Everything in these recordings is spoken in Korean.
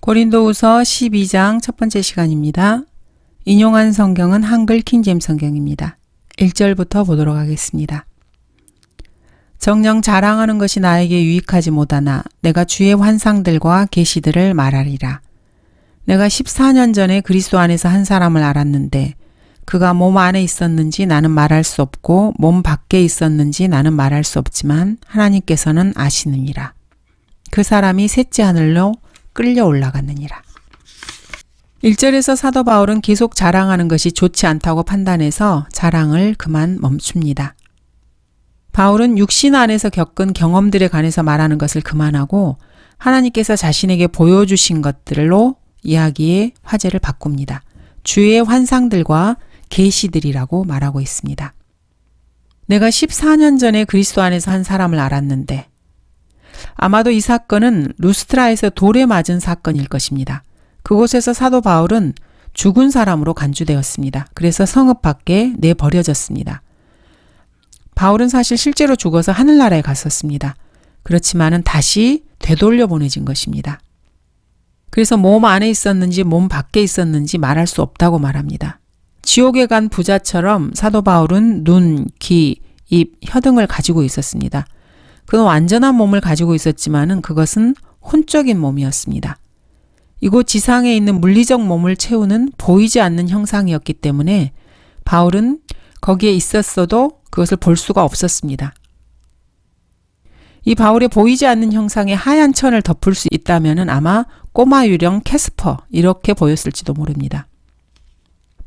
고린도후서 12장 첫 번째 시간입니다. 인용한 성경은 한글 킹제임스 성경입니다. 1절부터 보도록 하겠습니다. 정녕 자랑하는 것이 나에게 유익하지 못하나 내가 주의 환상들과 계시들을 말하리라. 내가 14년 전에 그리스도 안에서 한 사람을 알았는데 그가 몸 안에 있었는지 나는 말할 수 없고 몸 밖에 있었는지 나는 말할 수 없지만 하나님께서는 아시느니라. 그 사람이 셋째 하늘로 끌려 올라갔느니라. 1절에서 사도 바울은 계속 자랑하는 것이 좋지 않다고 판단해서 자랑을 그만 멈춥니다. 바울은 육신 안에서 겪은 경험들에 관해서 말하는 것을 그만하고 하나님께서 자신에게 보여주신 것들로 이야기의 화제를 바꿉니다. 주의 환상들과 계시들이라고 말하고 있습니다. 내가 14년 전에 그리스도 안에서 한 사람을 알았는데 아마도 이 사건은 루스트라에서 돌에 맞은 사건일 것입니다. 그곳에서 사도 바울은 죽은 사람으로 간주되었습니다. 그래서 성읍 밖에 내버려졌습니다. 바울은 사실 실제로 죽어서 하늘나라에 갔었습니다. 그렇지만은 다시 되돌려 보내진 것입니다. 그래서 몸 안에 있었는지 몸 밖에 있었는지 말할 수 없다고 말합니다. 지옥에 간 부자처럼 사도 바울은 눈, 귀, 입, 혀 등을 가지고 있었습니다. 그는 완전한 몸을 가지고 있었지만은 그것은 혼적인 몸이었습니다. 이곳 지상에 있는 물리적 몸을 채우는 보이지 않는 형상이었기 때문에 바울은 거기에 있었어도 그것을 볼 수가 없었습니다. 이 바울의 보이지 않는 형상의 하얀 천을 덮을 수 있다면은 아마 꼬마 유령 캐스퍼 이렇게 보였을지도 모릅니다.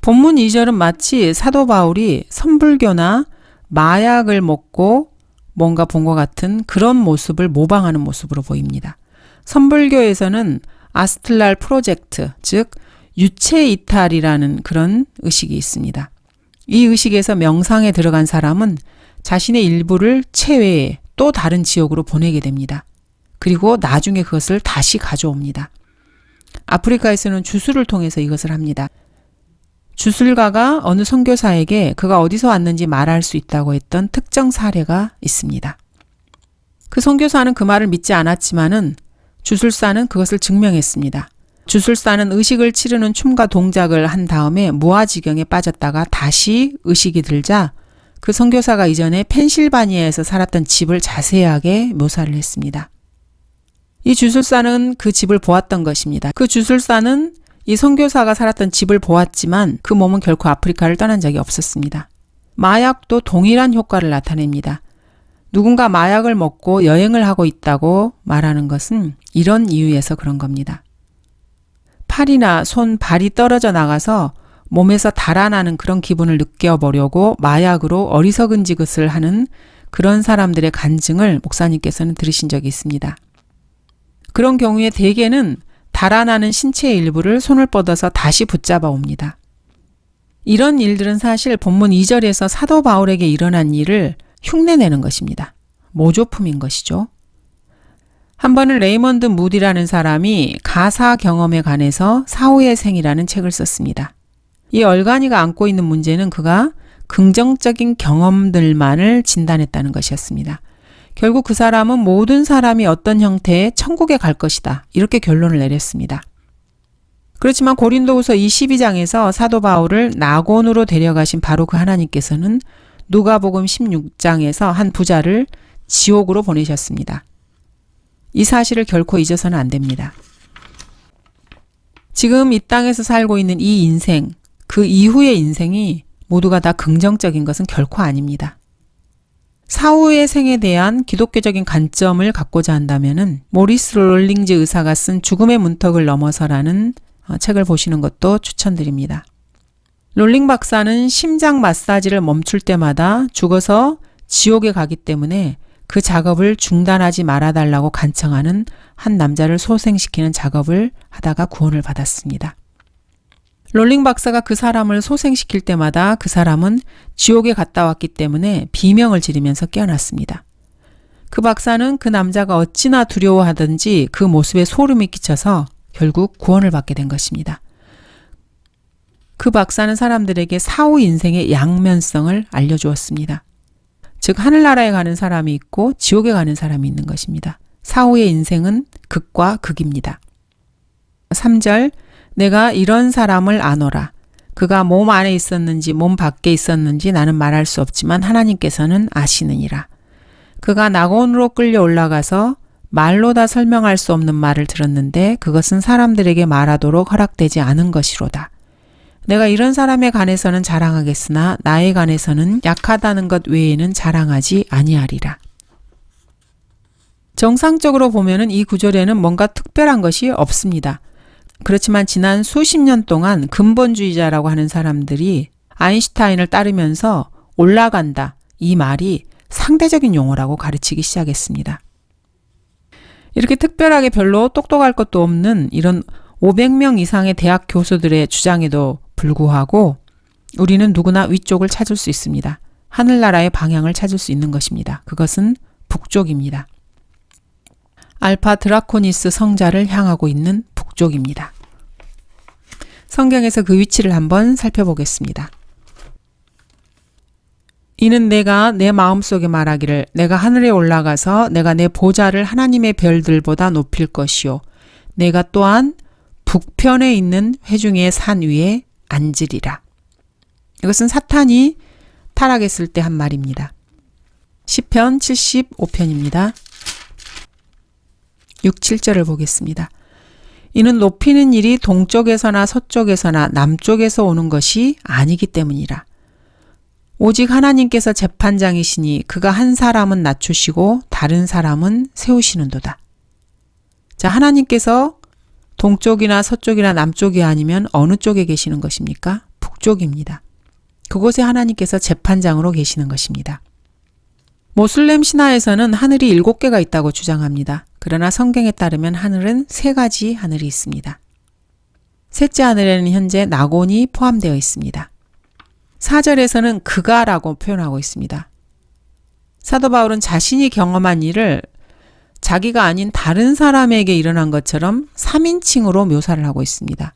본문 2절은 마치 사도 바울이 선불교나 마약을 먹고 뭔가 본 것 같은 그런 모습을 모방하는 모습으로 보입니다. 선불교에서는 아스틀랄 프로젝트, 즉 유체 이탈이라는 그런 의식이 있습니다. 이 의식에서 명상에 들어간 사람은 자신의 일부를 체외에 또 다른 지역으로 보내게 됩니다. 그리고 나중에 그것을 다시 가져옵니다. 아프리카에서는 주술을 통해서 이것을 합니다. 주술가가 어느 선교사에게 그가 어디서 왔는지 말할 수 있다고 했던 특정 사례가 있습니다. 그 선교사는 그 말을 믿지 않았지만은 주술사는 그것을 증명했습니다. 주술사는 의식을 치르는 춤과 동작을 한 다음에 무아지경에 빠졌다가 다시 의식이 들자 그 선교사가 이전에 펜실바니아에서 살았던 집을 자세하게 묘사를 했습니다. 이 주술사는 그 집을 보았던 것입니다. 그 주술사는 이 선교사가 살았던 집을 보았지만 그 몸은 결코 아프리카를 떠난 적이 없었습니다. 마약도 동일한 효과를 나타냅니다. 누군가 마약을 먹고 여행을 하고 있다고 말하는 것은 이런 이유에서 그런 겁니다. 팔이나 손, 발이 떨어져 나가서 몸에서 달아나는 그런 기분을 느껴보려고 마약으로 어리석은 짓을 하는 그런 사람들의 간증을 목사님께서는 들으신 적이 있습니다. 그런 경우에 대개는 달아나는 신체의 일부를 손을 뻗어서 다시 붙잡아 옵니다. 이런 일들은 사실 본문 2절에서 사도 바울에게 일어난 일을 흉내내는 것입니다. 모조품인 것이죠. 한 번은 레이먼드 무디라는 사람이 가사 경험에 관해서 사후의 생이라는 책을 썼습니다. 이 얼간이가 안고 있는 문제는 그가 긍정적인 경험들만을 진단했다는 것이었습니다. 결국 그 사람은 모든 사람이 어떤 형태의 천국에 갈 것이다. 이렇게 결론을 내렸습니다. 그렇지만 고린도후서 22장에서 사도 바울을 낙원으로 데려가신 바로 그 하나님께서는 누가복음 16장에서 한 부자를 지옥으로 보내셨습니다. 이 사실을 결코 잊어서는 안 됩니다. 지금 이 땅에서 살고 있는 이 인생, 그 이후의 인생이 모두가 다 긍정적인 것은 결코 아닙니다. 사후의 생에 대한 기독교적인 관점을 갖고자 한다면은 모리스 롤링즈 의사가 쓴 죽음의 문턱을 넘어서라는 책을 보시는 것도 추천드립니다. 롤링 박사는 심장 마사지를 멈출 때마다 죽어서 지옥에 가기 때문에 그 작업을 중단하지 말아달라고 간청하는 한 남자를 소생시키는 작업을 하다가 구원을 받았습니다. 롤링 박사가 그 사람을 소생시킬 때마다 그 사람은 지옥에 갔다 왔기 때문에 비명을 지르면서 깨어났습니다. 그 박사는 그 남자가 어찌나 두려워하든지 그 모습에 소름이 끼쳐서 결국 구원을 받게 된 것입니다. 그 박사는 사람들에게 사후 인생의 양면성을 알려주었습니다. 즉 하늘나라에 가는 사람이 있고 지옥에 가는 사람이 있는 것입니다. 사후의 인생은 극과 극입니다. 3절 내가 이런 사람을 아노라. 그가 몸 안에 있었는지 몸 밖에 있었는지 나는 말할 수 없지만 하나님께서는 아시느니라. 그가 낙원으로 끌려 올라가서 말로 다 설명할 수 없는 말을 들었는데 그것은 사람들에게 말하도록 허락되지 않은 것이로다. 내가 이런 사람에 관해서는 자랑하겠으나 나에 관해서는 약하다는 것 외에는 자랑하지 아니하리라. 정상적으로 보면은 이 구절에는 뭔가 특별한 것이 없습니다. 그렇지만 지난 수십 년 동안 근본주의자라고 하는 사람들이 아인슈타인을 따르면서 올라간다, 이 말이 상대적인 용어라고 가르치기 시작했습니다. 이렇게 특별하게 별로 똑똑할 것도 없는 이런 500명 이상의 대학 교수들의 주장에도 불구하고 우리는 누구나 위쪽을 찾을 수 있습니다. 하늘나라의 방향을 찾을 수 있는 것입니다. 그것은 북쪽입니다. 알파 드라코니스 성자를 향하고 있는 북쪽입니다. 성경에서 그 위치를 한번 살펴보겠습니다. 이는 내가 내 마음속에 말하기를 내가 하늘에 올라가서 내가 내 보좌를 하나님의 별들보다 높일 것이요 내가 또한 북편에 있는 회중의 산 위에 앉으리라. 이것은 사탄이 타락했을 때 한 말입니다. 시편 75편입니다. 6, 7절을 보겠습니다. 이는 높이는 일이 동쪽에서나 서쪽에서나 남쪽에서 오는 것이 아니기 때문이라. 오직 하나님께서 재판장이시니 그가 한 사람은 낮추시고 다른 사람은 세우시는도다. 자, 하나님께서 동쪽이나 서쪽이나 남쪽이 아니면 어느 쪽에 계시는 것입니까? 북쪽입니다. 그곳에 하나님께서 재판장으로 계시는 것입니다. 모슬렘 신화에서는 하늘이 7개가 있다고 주장합니다. 그러나 성경에 따르면 하늘은 3가지 하늘이 있습니다. 셋째 하늘에는 현재 낙원이 포함되어 있습니다. 4절에서는 그가라고 표현하고 있습니다. 사도 바울은 자신이 경험한 일을 자기가 아닌 다른 사람에게 일어난 것처럼 3인칭으로 묘사를 하고 있습니다.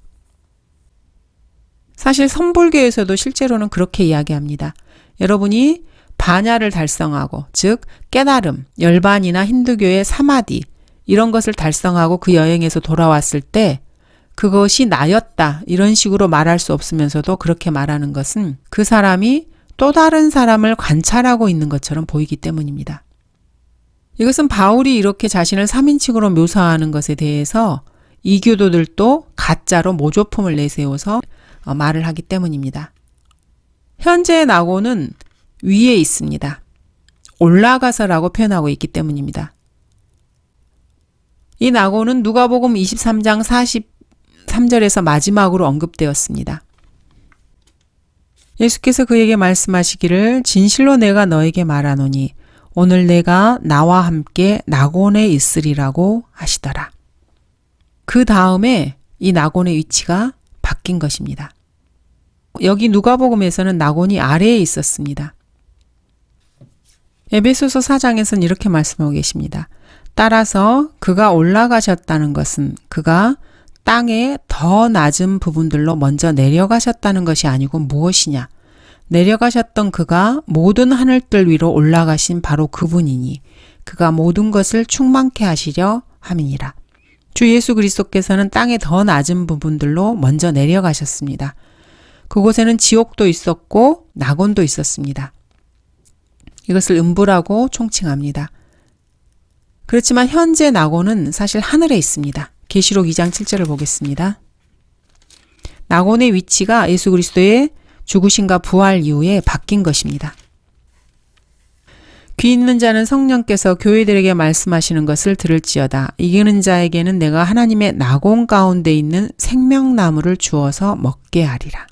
사실 선불교에서도 실제로는 그렇게 이야기합니다. 여러분이 반야를 달성하고 즉 깨달음, 열반이나 힌두교의 사마디 이런 것을 달성하고 그 여행에서 돌아왔을 때 그것이 나였다 이런 식으로 말할 수 없으면서도 그렇게 말하는 것은 그 사람이 또 다른 사람을 관찰하고 있는 것처럼 보이기 때문입니다. 이것은 바울이 이렇게 자신을 3인칭으로 묘사하는 것에 대해서 이교도들도 가짜로 모조품을 내세워서 말을 하기 때문입니다. 현재의 낙원은 위에 있습니다. 올라가서라고 표현하고 있기 때문입니다. 이 낙원은 누가복음 23장 43절에서 마지막으로 언급되었습니다. 예수께서 그에게 말씀하시기를 진실로 내가 너에게 말하노니 오늘 내가 나와 함께 낙원에 있으리라고 하시더라. 그 다음에 이 낙원의 위치가 바뀐 것입니다. 여기 누가복음에서는 낙원이 아래에 있었습니다. 에베소서 4장에서는 이렇게 말씀하고 계십니다. 따라서 그가 올라가셨다는 것은 그가 땅의 더 낮은 부분들로 먼저 내려가셨다는 것이 아니고 무엇이냐? 내려가셨던 그가 모든 하늘들 위로 올라가신 바로 그분이니 그가 모든 것을 충만케 하시려 함이니라. 주 예수 그리스도께서는 땅의 더 낮은 부분들로 먼저 내려가셨습니다. 그곳에는 지옥도 있었고 낙원도 있었습니다. 이것을 음부라고 총칭합니다. 그렇지만 현재 낙원은 사실 하늘에 있습니다. 계시록 2장 7절을 보겠습니다. 낙원의 위치가 예수 그리스도의 죽으심과 부활 이후에 바뀐 것입니다. 귀 있는 자는 성령께서 교회들에게 말씀하시는 것을 들을지어다. 이기는 자에게는 내가 하나님의 낙원 가운데 있는 생명나무를 주어서 먹게 하리라.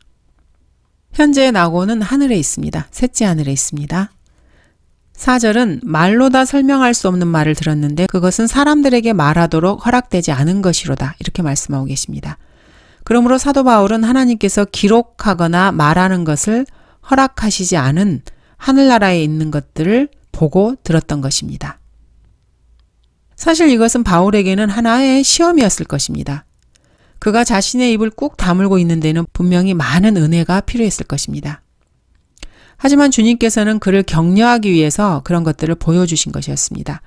현재의 낙원은 하늘에 있습니다. 셋째 하늘에 있습니다. 4절은 말로 다 설명할 수 없는 말을 들었는데 그것은 사람들에게 말하도록 허락되지 않은 것이로다. 이렇게 말씀하고 계십니다. 그러므로 사도 바울은 하나님께서 기록하거나 말하는 것을 허락하시지 않은 하늘나라에 있는 것들을 보고 들었던 것입니다. 사실 이것은 바울에게는 하나의 시험이었을 것입니다. 그가 자신의 입을 꾹 다물고 있는 데는 분명히 많은 은혜가 필요했을 것입니다. 하지만 주님께서는 그를 격려하기 위해서 그런 것들을 보여주신 것이었습니다.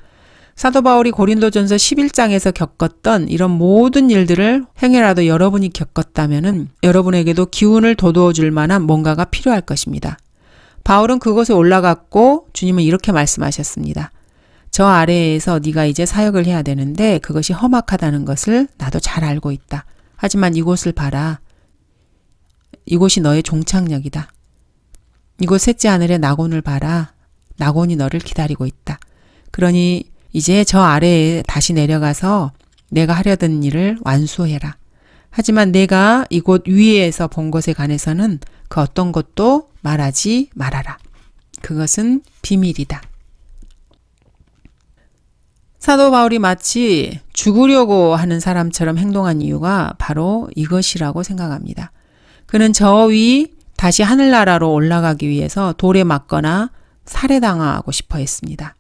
사도 바울이 고린도전서 11장에서 겪었던 이런 모든 일들을 행여라도 여러분이 겪었다면은 여러분에게도 기운을 돋워 줄 만한 뭔가가 필요할 것입니다. 바울은 그곳에 올라갔고 주님은 이렇게 말씀하셨습니다. 저 아래에서 네가 이제 사역을 해야 되는데 그것이 험악하다는 것을 나도 잘 알고 있다. 하지만 이곳을 봐라. 이곳이 너의 종착역이다. 이곳 셋째 하늘의 낙원을 봐라. 낙원이 너를 기다리고 있다. 그러니 이제 저 아래에 다시 내려가서 내가 하려던 일을 완수해라. 하지만 내가 이곳 위에서 본 것에 관해서는 그 어떤 것도 말하지 말아라. 그것은 비밀이다. 사도 바울이 마치 죽으려고 하는 사람처럼 행동한 이유가 바로 이것이라고 생각합니다. 그는 저 위 다시 하늘나라로 올라가기 위해서 돌에 맞거나 살해당하고 싶어 했습니다.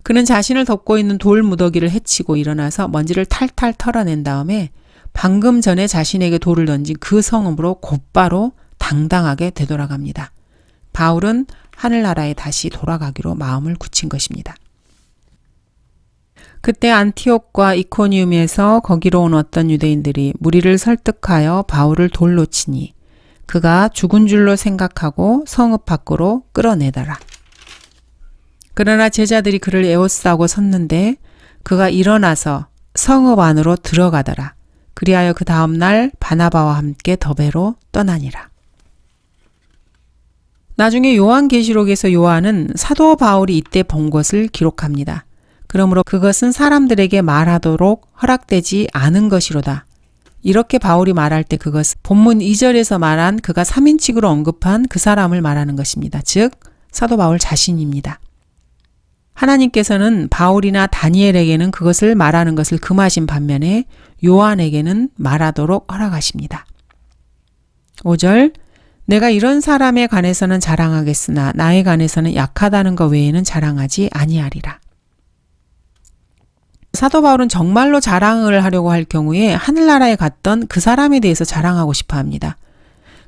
그는 자신을 덮고 있는 돌 무더기를 헤치고 일어나서 먼지를 탈탈 털어낸 다음에 방금 전에 자신에게 돌을 던진 그 성읍으로 곧바로 당당하게 되돌아갑니다. 바울은 하늘나라에 다시 돌아가기로 마음을 굳힌 것입니다. 그때 안티옥과 이코니움에서 거기로 온 어떤 유대인들이 무리를 설득하여 바울을 돌로 치니 그가 죽은 줄로 생각하고 성읍 밖으로 끌어내더라. 그러나 제자들이 그를 에워싸고 섰는데 그가 일어나서 성읍 안으로 들어가더라. 그리하여 그 다음 날 바나바와 함께 더베로 떠나니라. 나중에 요한계시록에서 요한은 사도 바울이 이때 본 것을 기록합니다. 그러므로 그것은 사람들에게 말하도록 허락되지 않은 것이로다. 이렇게 바울이 말할 때 그것은 본문 2절에서 말한 그가 3인칭으로 언급한 그 사람을 말하는 것입니다. 즉 사도 바울 자신입니다. 하나님께서는 바울이나 다니엘에게는 그것을 말하는 것을 금하신 반면에 요한에게는 말하도록 허락하십니다. 5절 내가 이런 사람에 관해서는 자랑하겠으나 나에 관해서는 약하다는 것 외에는 자랑하지 아니하리라. 사도 바울은 정말로 자랑을 하려고 할 경우에 하늘나라에 갔던 그 사람에 대해서 자랑하고 싶어 합니다.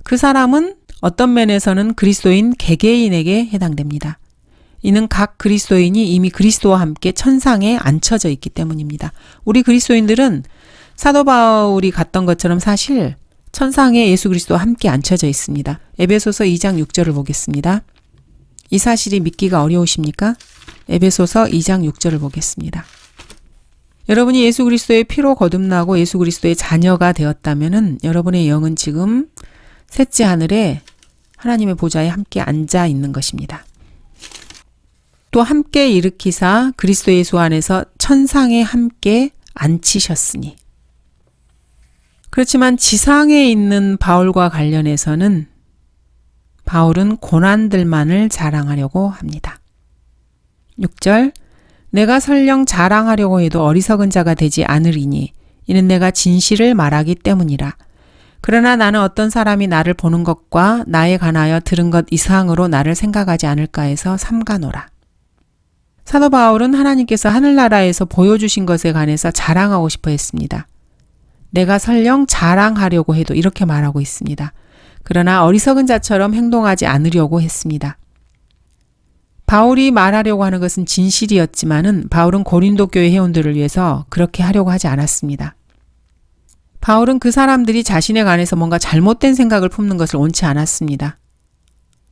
그 사람은 어떤 면에서는 그리스도인 개개인에게 해당됩니다. 이는 각 그리스도인이 이미 그리스도와 함께 천상에 앉혀져 있기 때문입니다. 우리 그리스도인들은 사도 바울이 갔던 것처럼 사실 천상에 예수 그리스도와 함께 앉혀져 있습니다. 에베소서 2장 6절을 보겠습니다. 이 사실이 믿기가 어려우십니까? 에베소서 2장 6절을 보겠습니다. 여러분이 예수 그리스도의 피로 거듭나고 예수 그리스도의 자녀가 되었다면은 여러분의 영은 지금 셋째 하늘에 하나님의 보좌에 함께 앉아 있는 것입니다. 또 함께 일으키사 그리스도 예수 안에서 천상에 함께 앉히셨으니. 그렇지만 지상에 있는 바울과 관련해서는 바울은 고난들만을 자랑하려고 합니다. 6절 내가 설령 자랑하려고 해도 어리석은 자가 되지 않으리니 이는 내가 진실을 말하기 때문이라. 그러나 나는 어떤 사람이 나를 보는 것과 나에 관하여 들은 것 이상으로 나를 생각하지 않을까 해서 삼가노라. 사도 바울은 하나님께서 하늘나라에서 보여주신 것에 관해서 자랑하고 싶어 했습니다. 내가 설령 자랑하려고 해도 이렇게 말하고 있습니다. 그러나 어리석은 자처럼 행동하지 않으려고 했습니다. 바울이 말하려고 하는 것은 진실이었지만은 바울은 고린도 교회 회원들을 위해서 그렇게 하려고 하지 않았습니다. 바울은 그 사람들이 자신에 관해서 뭔가 잘못된 생각을 품는 것을 원치 않았습니다.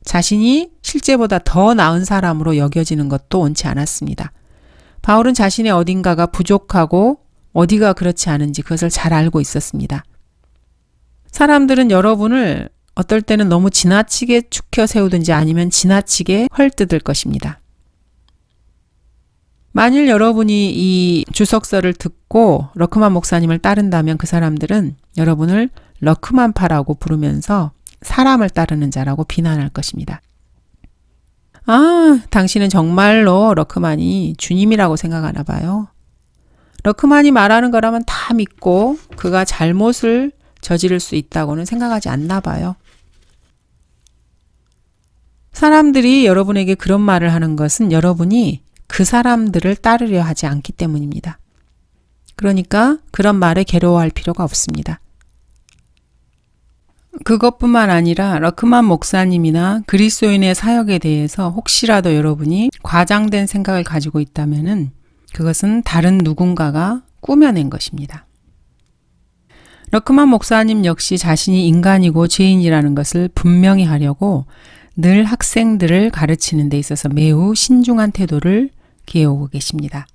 자신이 실제보다 더 나은 사람으로 여겨지는 것도 원치 않았습니다. 바울은 자신의 어딘가가 부족하고 어디가 그렇지 않은지 그것을 잘 알고 있었습니다. 사람들은 여러분을 어떨 때는 너무 지나치게 축혀 세우든지 아니면 지나치게 헐뜯을 것입니다. 만일 여러분이 이 주석서를 듣고 러크만 목사님을 따른다면 그 사람들은 여러분을 러크만파라고 부르면서 사람을 따르는 자라고 비난할 것입니다. 아, 당신은 정말로 러크만이 주님이라고 생각하나 봐요. 러크만이 말하는 거라면 다 믿고 그가 잘못을 저지를 수 있다고는 생각하지 않나 봐요. 사람들이 여러분에게 그런 말을 하는 것은 여러분이 그 사람들을 따르려 하지 않기 때문입니다. 그러니까 그런 말에 괴로워할 필요가 없습니다. 그것뿐만 아니라 러크만 목사님이나 그리스도인의 사역에 대해서 혹시라도 여러분이 과장된 생각을 가지고 있다면은 그것은 다른 누군가가 꾸며낸 것입니다. 러크만 목사님 역시 자신이 인간이고 죄인이라는 것을 분명히 하려고 늘 학생들을 가르치는 데 있어서 매우 신중한 태도를 기해오고 계십니다.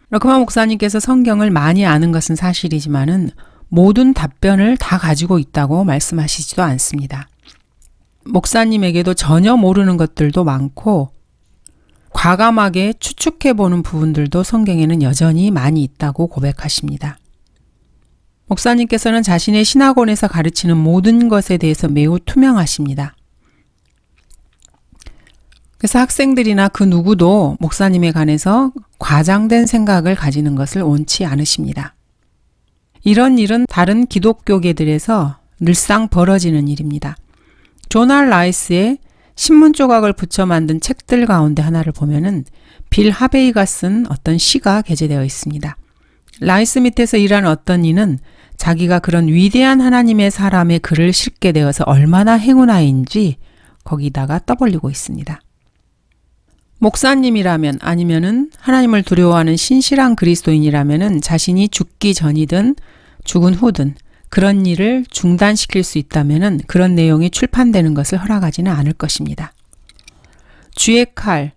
러크만 목사님께서 성경을 많이 아는 것은 사실이지만은 모든 답변을 다 가지고 있다고 말씀하시지도 않습니다. 목사님에게도 전혀 모르는 것들도 많고 과감하게 추측해보는 부분들도 성경에는 여전히 많이 있다고 고백하십니다. 목사님께서는 자신의 신학원에서 가르치는 모든 것에 대해서 매우 투명하십니다. 그래서 학생들이나 그 누구도 목사님에 관해서 과장된 생각을 가지는 것을 원치 않으십니다. 이런 일은 다른 기독교계들에서 늘상 벌어지는 일입니다. 조나 라이스의 신문 조각을 붙여 만든 책들 가운데 하나를 보면은 빌 하베이가 쓴 어떤 시가 게재되어 있습니다. 라이스 밑에서 일하는 어떤 이는 자기가 그런 위대한 하나님의 사람의 글을 읽게 되어서 얼마나 행운아인지 거기다가 떠벌리고 있습니다. 목사님이라면 아니면은 하나님을 두려워하는 신실한 그리스도인이라면은 자신이 죽기 전이든 죽은 후든 그런 일을 중단시킬 수 있다면은 그런 내용이 출판되는 것을 허락하지는 않을 것입니다. 주의 칼,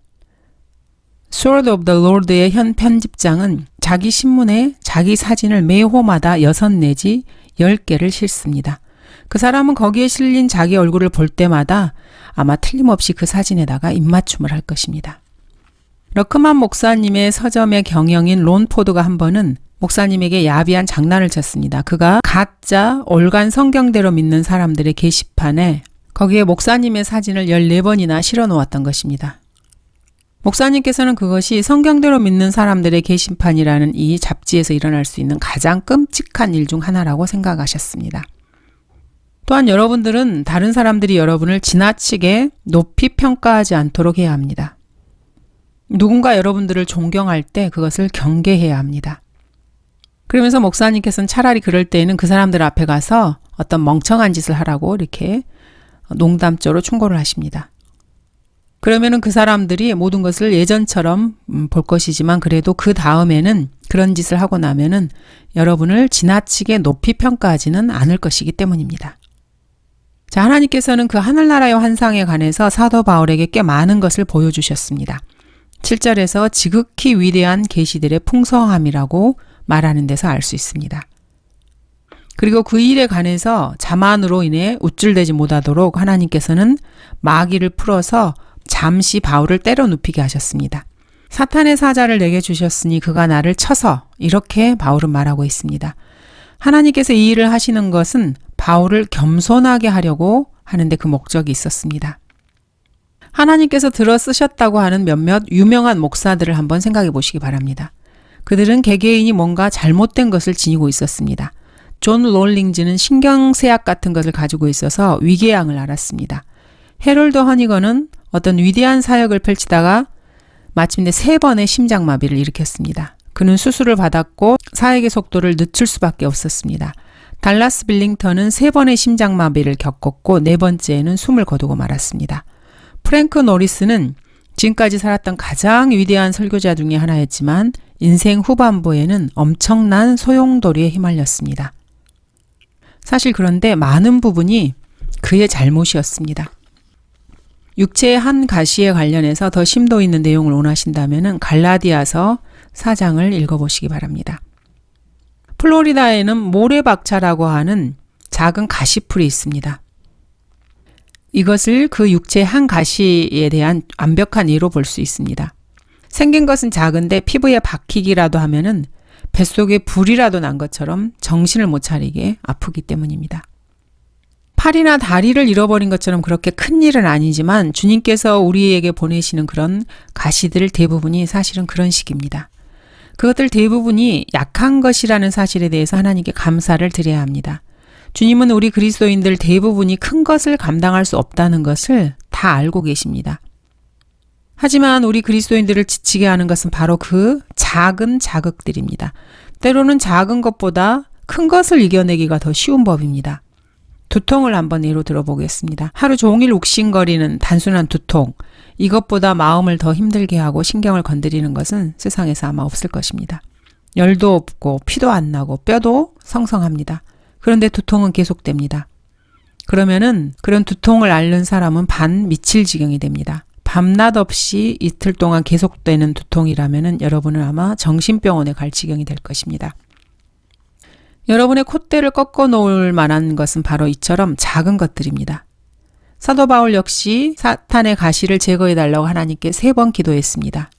Sword of the Lord의 현 편집장은 자기 신문에 자기 사진을 매 호마다 6 내지 10개를 싣습니다. 그 사람은 거기에 실린 자기 얼굴을 볼 때마다 아마 틀림없이 그 사진에다가 입맞춤을 할 것입니다. 러크만 목사님의 서점의 경영인 론 포드가 한 번은 목사님에게 야비한 장난을 쳤습니다. 그가 가짜 올간 성경대로 믿는 사람들의 게시판에 거기에 목사님의 사진을 14번이나 실어 놓았던 것입니다. 목사님께서는 그것이 성경대로 믿는 사람들의 게시판이라는 이 잡지에서 일어날 수 있는 가장 끔찍한 일 중 하나라고 생각하셨습니다. 또한 여러분들은 다른 사람들이 여러분을 지나치게 높이 평가하지 않도록 해야 합니다. 누군가 여러분들을 존경할 때 그것을 경계해야 합니다. 그러면서 목사님께서는 차라리 그럴 때에는 그 사람들 앞에 가서 어떤 멍청한 짓을 하라고 이렇게 농담조로 충고를 하십니다. 그러면은 그 사람들이 모든 것을 예전처럼 볼 것이지만 그래도 그 다음에는 그런 짓을 하고 나면은 여러분을 지나치게 높이 평가하지는 않을 것이기 때문입니다. 자, 하나님께서는 그 하늘나라의 환상에 관해서 사도 바울에게 꽤 많은 것을 보여주셨습니다. 7절에서 지극히 위대한 계시들의 풍성함이라고 말하는 데서 알 수 있습니다. 그리고 그 일에 관해서 자만으로 인해 우쭐대지 못하도록 하나님께서는 마귀를 풀어서 잠시 바울을 때려 눕히게 하셨습니다. 사탄의 사자를 내게 주셨으니 그가 나를 쳐서, 이렇게 바울은 말하고 있습니다. 하나님께서 이 일을 하시는 것은 바울을 겸손하게 하려고 하는데 그 목적이 있었습니다. 하나님께서 들어 쓰셨다고 하는 몇몇 유명한 목사들을 한번 생각해 보시기 바랍니다. 그들은 개개인이 뭔가 잘못된 것을 지니고 있었습니다. 존 롤링즈는 신경쇠약 같은 것을 가지고 있어서 위궤양을 앓았습니다. 해롤드 허니건은 어떤 위대한 사역을 펼치다가 마침내 3번의 심장마비를 일으켰습니다. 그는 수술을 받았고 사역의 속도를 늦출 수밖에 없었습니다. 달라스 빌링턴은 3번의 심장마비를 겪었고 4번째에는 숨을 거두고 말았습니다. 프랭크 노리스는 지금까지 살았던 가장 위대한 설교자 중에 하나였지만 인생 후반부에는 엄청난 소용돌이에 휘말렸습니다. 사실 그런데 많은 부분이 그의 잘못이었습니다. 육체의 한 가시에 관련해서 더 심도 있는 내용을 원하신다면 갈라디아서 4장을 읽어보시기 바랍니다. 플로리다에는 모래박차라고 하는 작은 가시풀이 있습니다. 이것을 그 육체의 한 가시에 대한 완벽한 예로 볼 수 있습니다. 생긴 것은 작은데 피부에 박히기라도 하면은 뱃속에 불이라도 난 것처럼 정신을 못 차리게 아프기 때문입니다. 팔이나 다리를 잃어버린 것처럼 그렇게 큰 일은 아니지만 주님께서 우리에게 보내시는 그런 가시들 대부분이 사실은 그런 식입니다. 그것들 대부분이 약한 것이라는 사실에 대해서 하나님께 감사를 드려야 합니다. 주님은 우리 그리스도인들 대부분이 큰 것을 감당할 수 없다는 것을 다 알고 계십니다. 하지만 우리 그리스도인들을 지치게 하는 것은 바로 그 작은 자극들입니다. 때로는 작은 것보다 큰 것을 이겨내기가 더 쉬운 법입니다. 두통을 한번 예로 들어보겠습니다. 하루 종일 욱신거리는 단순한 두통, 이것보다 마음을 더 힘들게 하고 신경을 건드리는 것은 세상에서 아마 없을 것입니다. 열도 없고 피도 안 나고 뼈도 성성합니다. 그런데 두통은 계속됩니다. 그러면은 그런 두통을 앓는 사람은 반 미칠 지경이 됩니다. 밤낮 없이 이틀 동안 계속되는 두통이라면은 여러분은 아마 정신병원에 갈 지경이 될 것입니다. 여러분의 콧대를 꺾어 놓을 만한 것은 바로 이처럼 작은 것들입니다. 사도 바울 역시 사탄의 가시를 제거해 달라고 하나님께 3번 기도했습니다.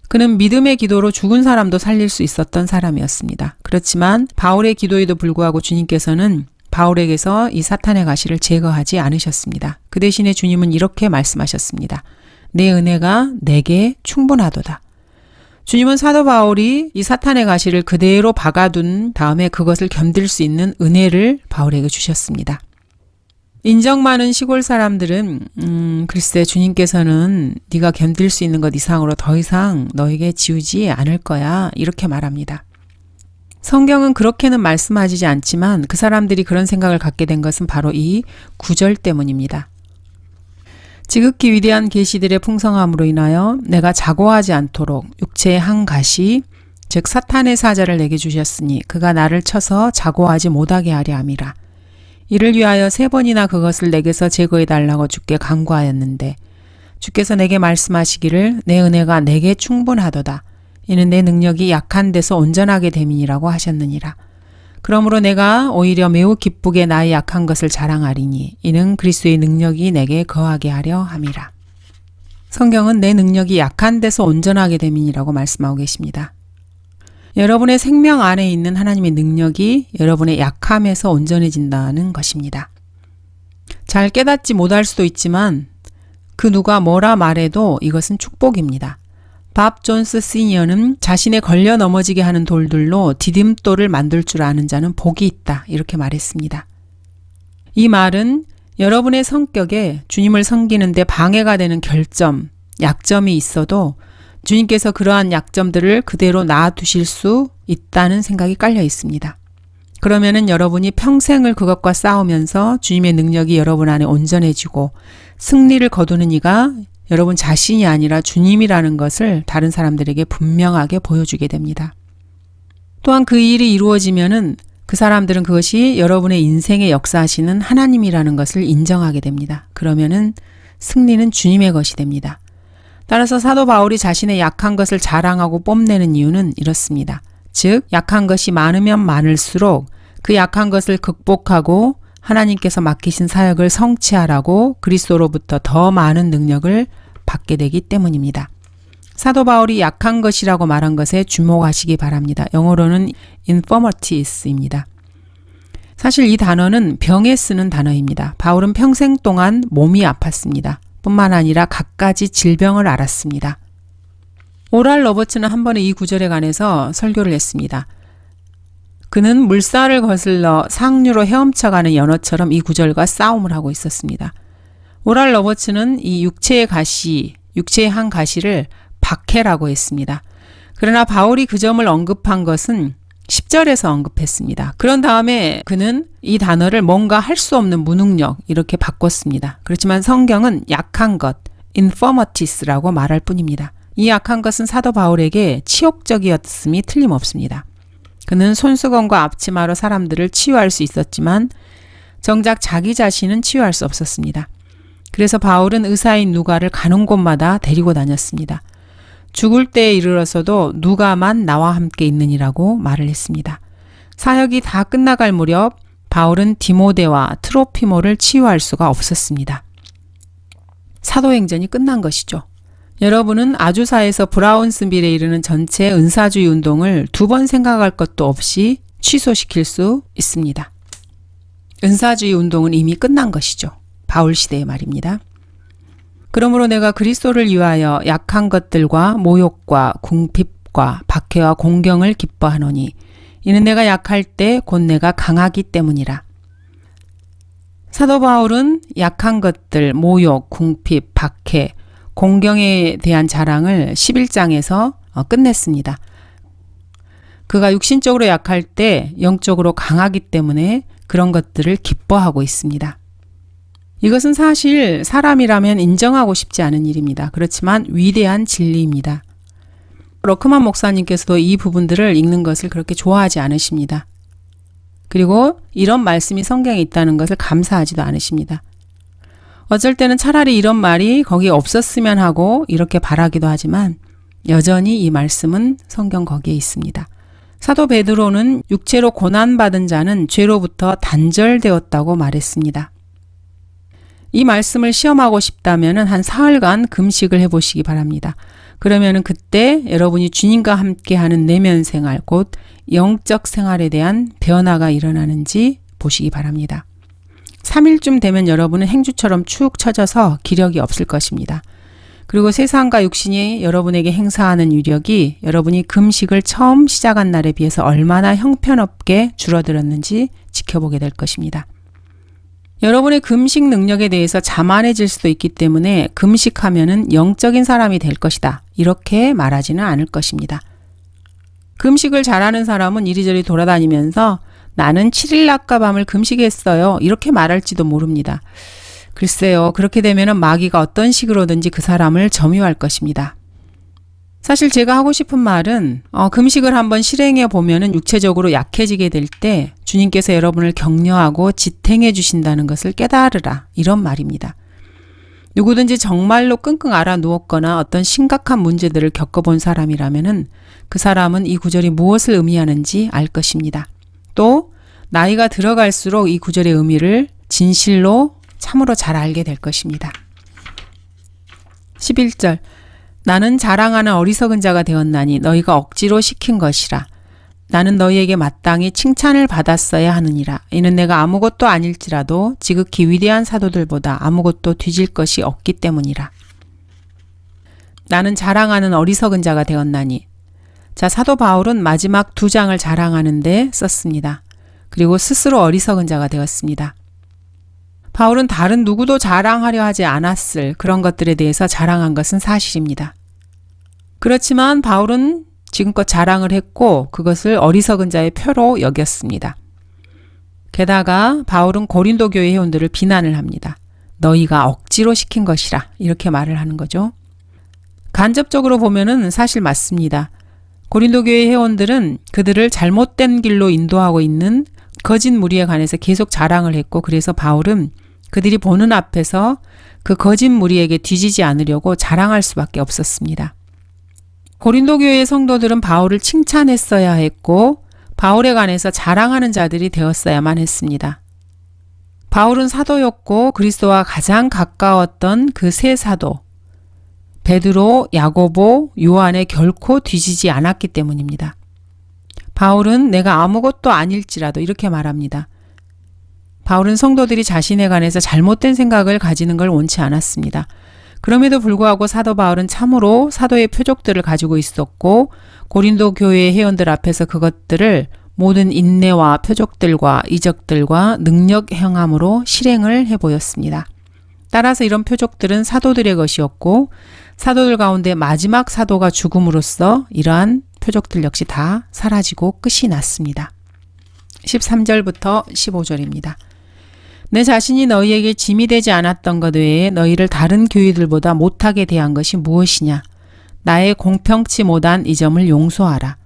그는 믿음의 기도로 죽은 사람도 살릴 수 있었던 사람이었습니다. 그렇지만 바울의 기도에도 불구하고 주님께서는 바울에게서 이 사탄의 가시를 제거하지 않으셨습니다. 그 대신에 주님은 이렇게 말씀하셨습니다. 내 은혜가 내게 충분하도다. 주님은 사도 바울이 이 사탄의 가시를 그대로 박아둔 다음에 그것을 견딜 수 있는 은혜를 바울에게 주셨습니다. 인정 많은 시골 사람들은 글쎄 주님께서는 네가 견딜 수 있는 것 이상으로 더 이상 너에게 지우지 않을 거야 이렇게 말합니다. 성경은 그렇게는 말씀하지 않지만 그 사람들이 그런 생각을 갖게 된 것은 바로 이 구절 때문입니다. 지극히 위대한 계시들의 풍성함으로 인하여 내가 자고하지 않도록 육체의 한 가시 즉 사탄의 사자를 내게 주셨으니 그가 나를 쳐서 자고하지 못하게 하려 함이라. 이를 위하여 3번이나 그것을 내게서 제거해 달라고 주께 간구하였는데 주께서 내게 말씀하시기를 내 은혜가 내게 충분하도다. 이는 내 능력이 약한 데서 온전하게 됨이니라고 하셨느니라. 그러므로 내가 오히려 매우 기쁘게 나의 약한 것을 자랑하리니 이는 그리스도의 능력이 내게 거하게 하려 함이라. 성경은 내 능력이 약한 데서 온전하게 됨이니라고 말씀하고 계십니다. 여러분의 생명 안에 있는 하나님의 능력이 여러분의 약함에서 온전해진다는 것입니다. 잘 깨닫지 못할 수도 있지만 그 누가 뭐라 말해도 이것은 축복입니다. 밥 존스 시니어는 자신의 걸려 넘어지게 하는 돌들로 디딤돌을 만들 줄 아는 자는 복이 있다 이렇게 말했습니다. 이 말은 여러분의 성격에 주님을 섬기는 데 방해가 되는 결점, 약점이 있어도 주님께서 그러한 약점들을 그대로 놔두실 수 있다는 생각이 깔려 있습니다. 그러면은 여러분이 평생을 그것과 싸우면서 주님의 능력이 여러분 안에 온전해지고 승리를 거두는 이가 여러분 자신이 아니라 주님이라는 것을 다른 사람들에게 분명하게 보여주게 됩니다. 또한 그 일이 이루어지면은 그 사람들은 그것이 여러분의 인생에 역사하시는 하나님이라는 것을 인정하게 됩니다. 그러면은 승리는 주님의 것이 됩니다. 따라서 사도 바울이 자신의 약한 것을 자랑하고 뽐내는 이유는 이렇습니다. 즉 약한 것이 많으면 많을수록 그 약한 것을 극복하고 하나님께서 맡기신 사역을 성취하라고 그리스도로부터 더 많은 능력을 받게 되기 때문입니다. 사도 바울이 약한 것이라고 말한 것에 주목하시기 바랍니다. 영어로는 infirmities입니다. 사실 이 단어는 병에 쓰는 단어입니다. 바울은 평생 동안 몸이 아팠습니다. 뿐만 아니라 갖가지 질병을 앓았습니다. 오랄 로버츠는 한 번에 이 구절에 관해서 설교를 했습니다. 그는 물살을 거슬러 상류로 헤엄쳐가는 연어처럼 이 구절과 싸움을 하고 있었습니다. 오랄 로버츠는 이 육체의 한 가시를 박해라고 했습니다. 그러나 바울이 그 점을 언급한 것은 10절에서 언급했습니다. 그런 다음에 그는 이 단어를 뭔가 할 수 없는 무능력 이렇게 바꿨습니다. 그렇지만 성경은 약한 것, infirmities라고 말할 뿐입니다. 이 약한 것은 사도 바울에게 치욕적이었음이 틀림없습니다. 그는 손수건과 앞치마로 사람들을 치유할 수 있었지만 정작 자기 자신은 치유할 수 없었습니다. 그래서 바울은 의사인 누가를 가는 곳마다 데리고 다녔습니다. 죽을 때에 이르러서도 누가만 나와 함께 있느니라고 말을 했습니다. 사역이 다 끝나갈 무렵 바울은 디모데와 트로피모를 치유할 수가 없었습니다. 사도행전이 끝난 것이죠. 여러분은 아주사에서 브라운스빌에 이르는 전체 은사주의 운동을 2번 생각할 것도 없이 취소시킬 수 있습니다. 은사주의 운동은 이미 끝난 것이죠. 바울 시대의 말입니다. 그러므로 내가 그리스도를 위하여 약한 것들과 모욕과 궁핍과 박해와 공경을 기뻐하노니 이는 내가 약할 때 곧 내가 강하기 때문이라. 사도 바울은 약한 것들, 모욕, 궁핍, 박해, 공경에 대한 자랑을 11장에서 끝냈습니다. 그가 육신적으로 약할 때 영적으로 강하기 때문에 그런 것들을 기뻐하고 있습니다. 이것은 사실 사람이라면 인정하고 싶지 않은 일입니다. 그렇지만 위대한 진리입니다. 러크만 목사님께서도 이 부분들을 읽는 것을 그렇게 좋아하지 않으십니다. 그리고 이런 말씀이 성경에 있다는 것을 감사하지도 않으십니다. 어쩔 때는 차라리 이런 말이 거기에 없었으면 하고 이렇게 바라기도 하지만 여전히 이 말씀은 성경 거기에 있습니다. 사도 베드로는 육체로 고난받은 자는 죄로부터 단절되었다고 말했습니다. 이 말씀을 시험하고 싶다면 한 사흘간 금식을 해보시기 바랍니다. 그러면 그때 여러분이 주님과 함께하는 내면 생활, 곧 영적 생활에 대한 변화가 일어나는지 보시기 바랍니다. 3일쯤 되면 여러분은 행주처럼 축 처져서 기력이 없을 것입니다. 그리고 세상과 육신이 여러분에게 행사하는 유력이 여러분이 금식을 처음 시작한 날에 비해서 얼마나 형편없게 줄어들었는지 지켜보게 될 것입니다. 여러분의 금식 능력에 대해서 자만해질 수도 있기 때문에 금식하면은 영적인 사람이 될 것이다. 이렇게 말하지는 않을 것입니다. 금식을 잘하는 사람은 이리저리 돌아다니면서 나는 7일 낮과 밤을 금식했어요. 이렇게 말할지도 모릅니다. 글쎄요. 그렇게 되면은 마귀가 어떤 식으로든지 그 사람을 점유할 것입니다. 사실 제가 하고 싶은 말은 금식을 한번 실행해 보면은 육체적으로 약해지게 될 때 주님께서 여러분을 격려하고 지탱해 주신다는 것을 깨달으라 이런 말입니다. 누구든지 정말로 끙끙 앓아 누웠거나 어떤 심각한 문제들을 겪어본 사람이라면은 그 사람은 이 구절이 무엇을 의미하는지 알 것입니다. 또 나이가 들어갈수록 이 구절의 의미를 진실로 참으로 잘 알게 될 것입니다. 11절 나는 자랑하는 어리석은 자가 되었나니 너희가 억지로 시킨 것이라. 나는 너희에게 마땅히 칭찬을 받았어야 하느니라. 이는 내가 아무것도 아닐지라도 지극히 위대한 사도들보다 아무것도 뒤질 것이 없기 때문이라. 나는 자랑하는 어리석은 자가 되었나니. 자, 사도 바울은 마지막 2장을 자랑하는데 썼습니다. 그리고 스스로 어리석은 자가 되었습니다. 바울은 다른 누구도 자랑하려 하지 않았을 그런 것들에 대해서 자랑한 것은 사실입니다. 그렇지만 바울은 지금껏 자랑을 했고 그것을 어리석은 자의 표로 여겼습니다. 게다가 바울은 고린도 교회 회원들을 비난을 합니다. 너희가 억지로 시킨 것이라 이렇게 말을 하는 거죠. 간접적으로 보면은 사실 맞습니다. 고린도 교회 회원들은 그들을 잘못된 길로 인도하고 있는 거짓 무리에 관해서 계속 자랑을 했고 그래서 바울은 그들이 보는 앞에서 그 거짓 무리에게 뒤지지 않으려고 자랑할 수밖에 없었습니다. 고린도 교회의 성도들은 바울을 칭찬했어야 했고 바울에 관해서 자랑하는 자들이 되었어야만 했습니다. 바울은 사도였고 그리스도와 가장 가까웠던 그 세 사도 베드로, 야고보, 요한에 결코 뒤지지 않았기 때문입니다. 바울은 내가 아무것도 아닐지라도 이렇게 말합니다. 바울은 성도들이 자신에 관해서 잘못된 생각을 가지는 걸 원치 않았습니다. 그럼에도 불구하고 사도 바울은 참으로 사도의 표적들을 가지고 있었고 고린도 교회의 회원들 앞에서 그것들을 모든 인내와 표적들과 이적들과 능력 행함으로 실행을 해보였습니다. 따라서 이런 표적들은 사도들의 것이었고 사도들 가운데 마지막 사도가 죽음으로써 이러한 표적들 역시 다 사라지고 끝이 났습니다. 13절부터 15절입니다. 내 자신이 너희에게 짐이 되지 않았던 것 외에 너희를 다른 교회들보다 못하게 대한 것이 무엇이냐? 나의 공평치 못한 이 점을 용서하라.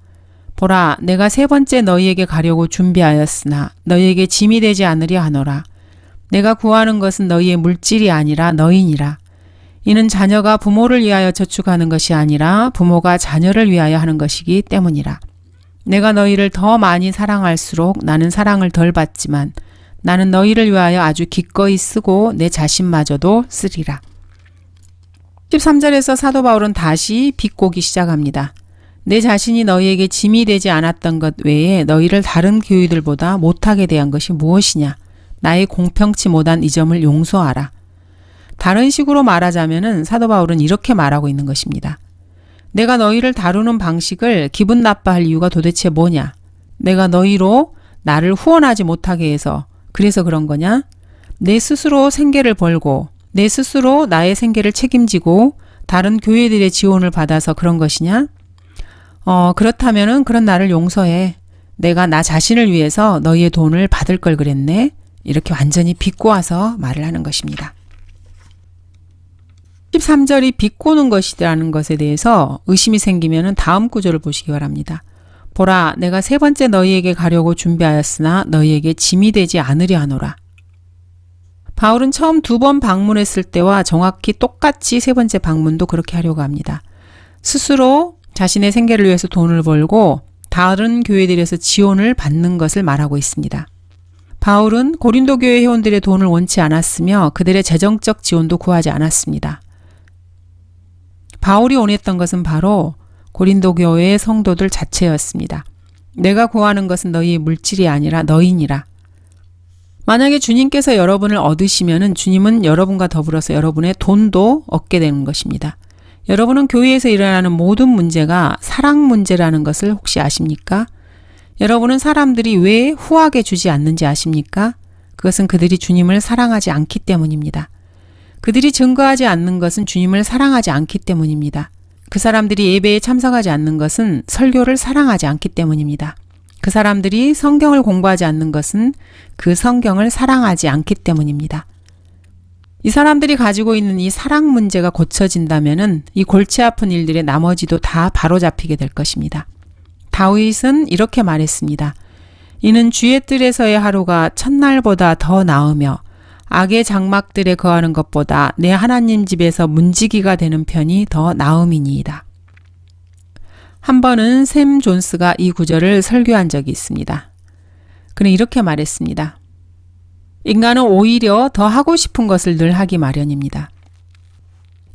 보라, 내가 3번째 너희에게 가려고 준비하였으나 너희에게 짐이 되지 않으려 하노라. 내가 구하는 것은 너희의 물질이 아니라 너희니라. 이는 자녀가 부모를 위하여 저축하는 것이 아니라 부모가 자녀를 위하여 하는 것이기 때문이라. 내가 너희를 더 많이 사랑할수록 나는 사랑을 덜 받지만 나는 너희를 위하여 아주 기꺼이 쓰고 내 자신마저도 쓰리라. 13절에서 사도 바울은 다시 비꼬기 시작합니다. 내 자신이 너희에게 짐이 되지 않았던 것 외에 너희를 다른 교회들보다 못하게 대한 것이 무엇이냐? 나의 공평치 못한 이 점을 용서하라. 다른 식으로 말하자면은 사도 바울은 이렇게 말하고 있는 것입니다. 내가 너희를 다루는 방식을 기분 나빠할 이유가 도대체 뭐냐? 내가 너희로 나를 후원하지 못하게 해서 그래서 그런 거냐? 내 스스로 생계를 벌고 내 스스로 나의 생계를 책임지고 다른 교회들의 지원을 받아서 그런 것이냐? 그렇다면은 그런 나를 용서해. 내가 나 자신을 위해서 너희의 돈을 받을 걸 그랬네. 이렇게 완전히 비꼬아서 말을 하는 것입니다. 13절이 비꼬는 것이라는 것에 대해서 의심이 생기면 다음 구절을 보시기 바랍니다. 보라, 내가 세 번째 너희에게 가려고 준비하였으나 너희에게 짐이 되지 않으려 하노라. 바울은 처음 2번 방문했을 때와 정확히 똑같이 세 번째 방문도 그렇게 하려고 합니다. 스스로 자신의 생계를 위해서 돈을 벌고 다른 교회들에서 지원을 받는 것을 말하고 있습니다. 바울은 고린도 교회 회원들의 돈을 원치 않았으며 그들의 재정적 지원도 구하지 않았습니다. 바울이 원했던 것은 바로 고린도 교회의 성도들 자체였습니다. 내가 구하는 것은 너희의 물질이 아니라 너희니라. 만약에 주님께서 여러분을 얻으시면 주님은 여러분과 더불어서 여러분의 돈도 얻게 되는 것입니다. 여러분은 교회에서 일어나는 모든 문제가 사랑 문제라는 것을 혹시 아십니까? 여러분은 사람들이 왜 후하게 주지 않는지 아십니까? 그것은 그들이 주님을 사랑하지 않기 때문입니다. 그들이 증거하지 않는 것은 주님을 사랑하지 않기 때문입니다. 그 사람들이 예배에 참석하지 않는 것은 설교를 사랑하지 않기 때문입니다. 그 사람들이 성경을 공부하지 않는 것은 그 성경을 사랑하지 않기 때문입니다. 이 사람들이 가지고 있는 이 사랑 문제가 고쳐진다면은 이 골치 아픈 일들의 나머지도 다 바로잡히게 될 것입니다. 다윗은 이렇게 말했습니다. 이는 주의 뜰에서의 하루가 첫날보다 더 나으며 악의 장막들에 거하는 것보다 내 하나님 집에서 문지기가 되는 편이 더 나음이니이다. 한 번은 샘 존스가 이 구절을 설교한 적이 있습니다. 그는 이렇게 말했습니다. 인간은 오히려 더 하고 싶은 것을 늘 하기 마련입니다.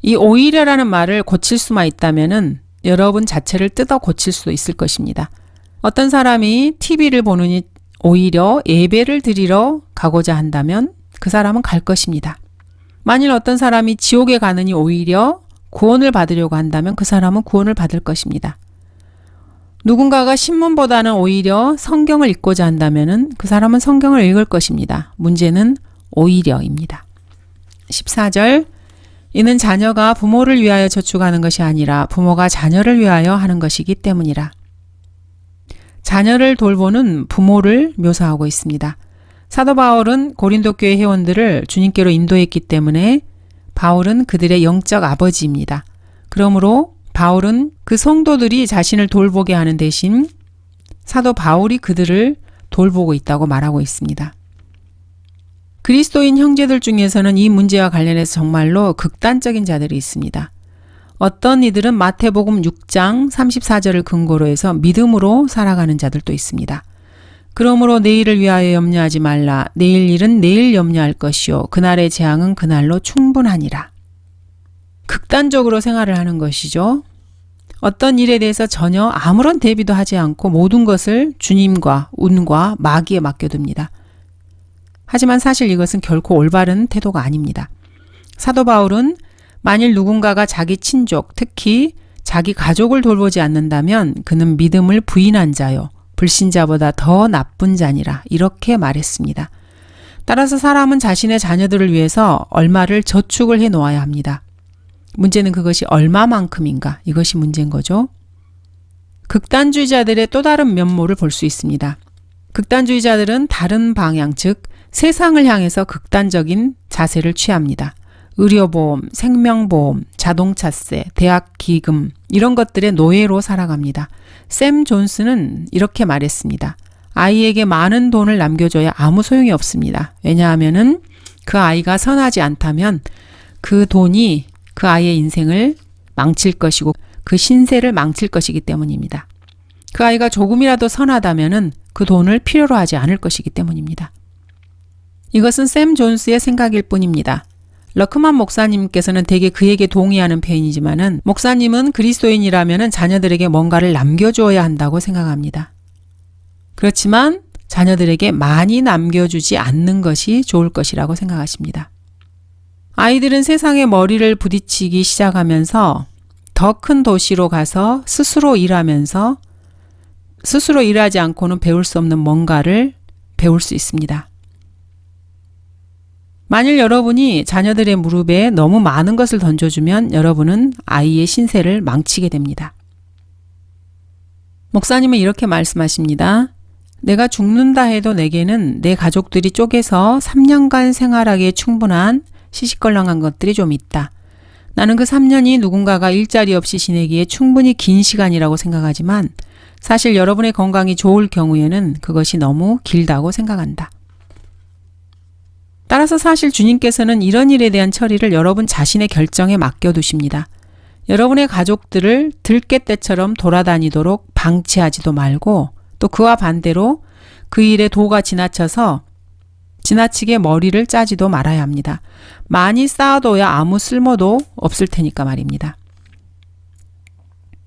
이 오히려라는 말을 고칠 수만 있다면은 여러분 자체를 뜯어 고칠 수 있을 것입니다. 어떤 사람이 TV를 보느니 오히려 예배를 드리러 가고자 한다면 그 사람은 갈 것입니다. 만일 어떤 사람이 지옥에 가느니 오히려 구원을 받으려고 한다면 그 사람은 구원을 받을 것입니다. 누군가가 신문보다는 오히려 성경을 읽고자 한다면 그 사람은 성경을 읽을 것입니다. 문제는 오히려입니다. 14절 이는 자녀가 부모를 위하여 저축하는 것이 아니라 부모가 자녀를 위하여 하는 것이기 때문이라. 자녀를 돌보는 부모를 묘사하고 있습니다. 사도 바울은 고린도 교회 회원들을 주님께로 인도했기 때문에 바울은 그들의 영적 아버지입니다. 그러므로 바울은 그 성도들이 자신을 돌보게 하는 대신 사도 바울이 그들을 돌보고 있다고 말하고 있습니다. 그리스도인 형제들 중에서는 이 문제와 관련해서 정말로 극단적인 자들이 있습니다. 어떤 이들은 마태복음 6장 34절을 근거로 해서 믿음으로 살아가는 자들도 있습니다. 그러므로 내일을 위하여 염려하지 말라. 내일 일은 내일 염려할 것이요. 그날의 재앙은 그날로 충분하니라. 극단적으로 생활을 하는 것이죠. 어떤 일에 대해서 전혀 아무런 대비도 하지 않고 모든 것을 주님과 운과 마귀에 맡겨둡니다. 하지만 사실 이것은 결코 올바른 태도가 아닙니다. 사도 바울은 만일 누군가가 자기 친족, 특히 자기 가족을 돌보지 않는다면 그는 믿음을 부인한 자요. 불신자보다 더 나쁜 자니라 이렇게 말했습니다. 따라서 사람은 자신의 자녀들을 위해서 얼마를 저축을 해 놓아야 합니다. 문제는 그것이 얼마만큼인가 이것이 문제인 거죠. 극단주의자들의 또 다른 면모를 볼 수 있습니다. 극단주의자들은 다른 방향, 즉 세상을 향해서 극단적인 자세를 취합니다. 의료보험, 생명보험, 자동차세, 대학기금 이런 것들의 노예로 살아갑니다. 샘 존스는 이렇게 말했습니다. 아이에게 많은 돈을 남겨줘야 아무 소용이 없습니다. 왜냐하면은 그 아이가 선하지 않다면 그 돈이 그 아이의 인생을 망칠 것이고 그 신세를 망칠 것이기 때문입니다. 그 아이가 조금이라도 선하다면은 그 돈을 필요로 하지 않을 것이기 때문입니다. 이것은 샘 존스의 생각일 뿐입니다. 러크만 목사님께서는 대개 그에게 동의하는 편이지만은 목사님은 그리스도인이라면은 자녀들에게 뭔가를 남겨주어야 한다고 생각합니다. 그렇지만 자녀들에게 많이 남겨주지 않는 것이 좋을 것이라고 생각하십니다. 아이들은 세상에 머리를 부딪히기 시작하면서 더 큰 도시로 가서 스스로 일하면서 스스로 일하지 않고는 배울 수 없는 뭔가를 배울 수 있습니다. 만일 여러분이 자녀들의 무릎에 너무 많은 것을 던져주면 여러분은 아이의 신세를 망치게 됩니다. 목사님은 이렇게 말씀하십니다. 내가 죽는다 해도 내게는 내 가족들이 쪼개서 3년간 생활하기에 충분한 시시껄렁한 것들이 좀 있다. 나는 그 3년이 누군가가 일자리 없이 지내기에 충분히 긴 시간이라고 생각하지만 사실 여러분의 건강이 좋을 경우에는 그것이 너무 길다고 생각한다. 따라서 사실 주님께서는 이런 일에 대한 처리를 여러분 자신의 결정에 맡겨두십니다. 여러분의 가족들을 들깨떼처럼 돌아다니도록 방치하지도 말고 또 그와 반대로 그 일에 도가 지나치게 머리를 짜지도 말아야 합니다. 많이 쌓아둬야 아무 쓸모도 없을 테니까 말입니다.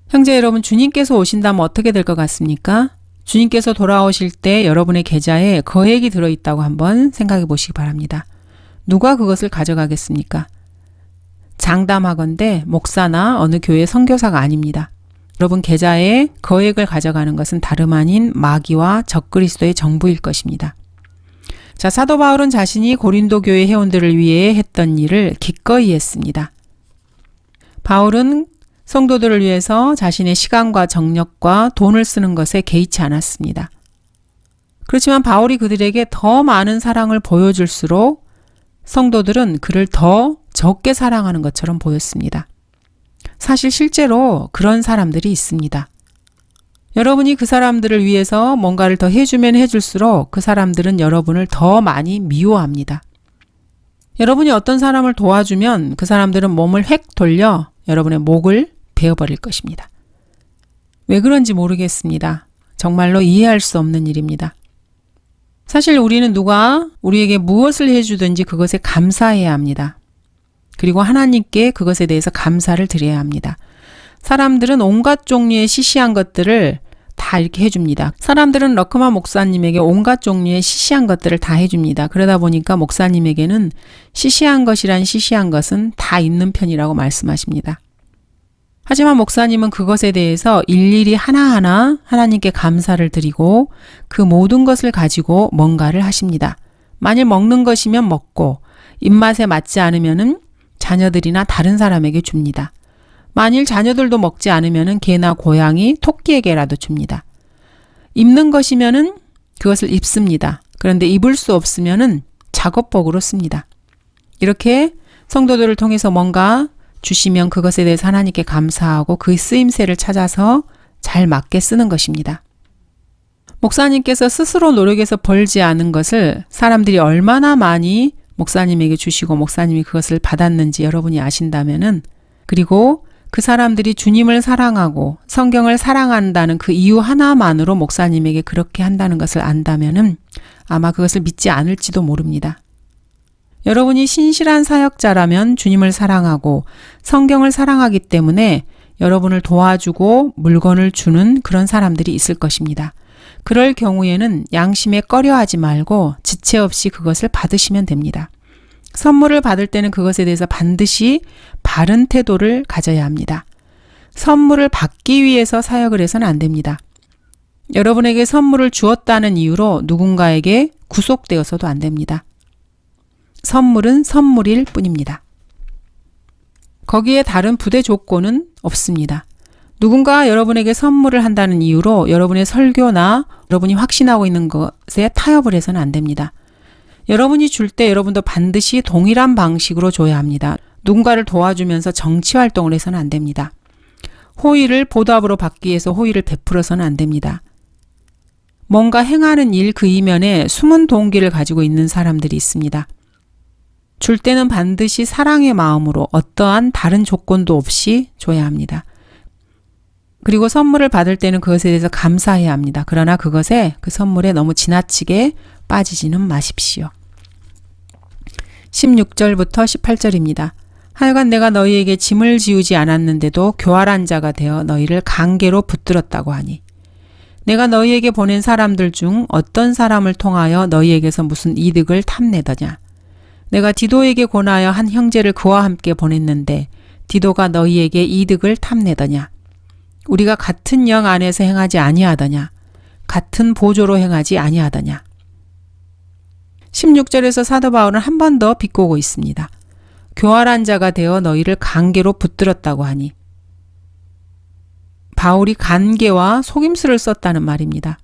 형제 여러분, 주님께서 오신다면 어떻게 될 것 같습니까? 주님께서 돌아오실 때 여러분의 계좌에 거액이 들어있다고 한번 생각해 보시기 바랍니다. 누가 그것을 가져가겠습니까? 장담하건대 목사나 어느 교회 선교사가 아닙니다. 여러분 계좌에 거액을 가져가는 것은 다름 아닌 마귀와 적그리스도의 정부일 것입니다. 자, 사도 바울은 자신이 고린도 교회 회원들을 위해 했던 일을 기꺼이 했습니다. 바울은 성도들을 위해서 자신의 시간과 정력과 돈을 쓰는 것에 개의치 않았습니다. 그렇지만 바울이 그들에게 더 많은 사랑을 보여줄수록 성도들은 그를 더 적게 사랑하는 것처럼 보였습니다. 사실 실제로 그런 사람들이 있습니다. 여러분이 그 사람들을 위해서 뭔가를 더 해주면 해줄수록 그 사람들은 여러분을 더 많이 미워합니다. 여러분이 어떤 사람을 도와주면 그 사람들은 몸을 획 돌려 여러분의 목을 베어버릴 것입니다. 왜 그런지 모르겠습니다. 정말로 이해할 수 없는 일입니다. 사실 우리는 누가 우리에게 무엇을 해주든지 그것에 감사해야 합니다. 그리고 하나님께 그것에 대해서 감사를 드려야 합니다. 사람들은 온갖 종류의 시시한 것들을 다 이렇게 해줍니다. 사람들은 러크마 목사님에게 온갖 종류의 시시한 것들을 다 해줍니다. 그러다 보니까 목사님에게는 시시한 것이란 시시한 것은 다 있는 편이라고 말씀하십니다. 하지만 목사님은 그것에 대해서 일일이 하나하나 하나님께 감사를 드리고 그 모든 것을 가지고 뭔가를 하십니다. 만일 먹는 것이면 먹고 입맛에 맞지 않으면은 자녀들이나 다른 사람에게 줍니다. 만일 자녀들도 먹지 않으면은 개나 고양이, 토끼에게라도 줍니다. 입는 것이면은 그것을 입습니다. 그런데 입을 수 없으면은 작업복으로 씁니다. 이렇게 성도들을 통해서 뭔가 주시면 그것에 대해서 하나님께 감사하고 그 쓰임새를 찾아서 잘 맞게 쓰는 것입니다. 목사님께서 스스로 노력해서 벌지 않은 것을 사람들이 얼마나 많이 목사님에게 주시고 목사님이 그것을 받았는지 여러분이 아신다면은, 그리고 그 사람들이 주님을 사랑하고 성경을 사랑한다는 그 이유 하나만으로 목사님에게 그렇게 한다는 것을 안다면은 아마 그것을 믿지 않을지도 모릅니다. 여러분이 신실한 사역자라면 주님을 사랑하고 성경을 사랑하기 때문에 여러분을 도와주고 물건을 주는 그런 사람들이 있을 것입니다. 그럴 경우에는 양심에 꺼려하지 말고 지체 없이 그것을 받으시면 됩니다. 선물을 받을 때는 그것에 대해서 반드시 바른 태도를 가져야 합니다. 선물을 받기 위해서 사역을 해서는 안 됩니다. 여러분에게 선물을 주었다는 이유로 누군가에게 구속되어서도 안 됩니다. 선물은 선물일 뿐입니다. 거기에 다른 부대 조건은 없습니다. 누군가 여러분에게 선물을 한다는 이유로 여러분의 설교나 여러분이 확신하고 있는 것에 타협을 해서는 안 됩니다. 여러분이 줄 때 여러분도 반드시 동일한 방식으로 줘야 합니다. 누군가를 도와주면서 정치활동을 해서는 안 됩니다. 호의를 보답으로 받기 위해서 호의를 베풀어서는 안 됩니다. 뭔가 행하는 일 그 이면에 숨은 동기를 가지고 있는 사람들이 있습니다. 줄 때는 반드시 사랑의 마음으로 어떠한 다른 조건도 없이 줘야 합니다. 그리고 선물을 받을 때는 그것에 대해서 감사해야 합니다. 그러나 그것에 그 선물에 너무 지나치게 빠지지는 마십시오. 16절부터 18절입니다. 하여간 내가 너희에게 짐을 지우지 않았는데도 교활한 자가 되어 너희를 강계로 붙들었다고 하니 내가 너희에게 보낸 사람들 중 어떤 사람을 통하여 너희에게서 무슨 이득을 탐내더냐. 내가 디도에게 권하여 한 형제를 그와 함께 보냈는데 디도가 너희에게 이득을 탐내더냐. 우리가 같은 영 안에서 행하지 아니하더냐. 같은 보조로 행하지 아니하더냐. 16절에서 사도 바울은 한 번 더 비꼬고 있습니다. 교활한 자가 되어 너희를 간계로 붙들었다고 하니 바울이 간계와 속임수를 썼다는 말입니다.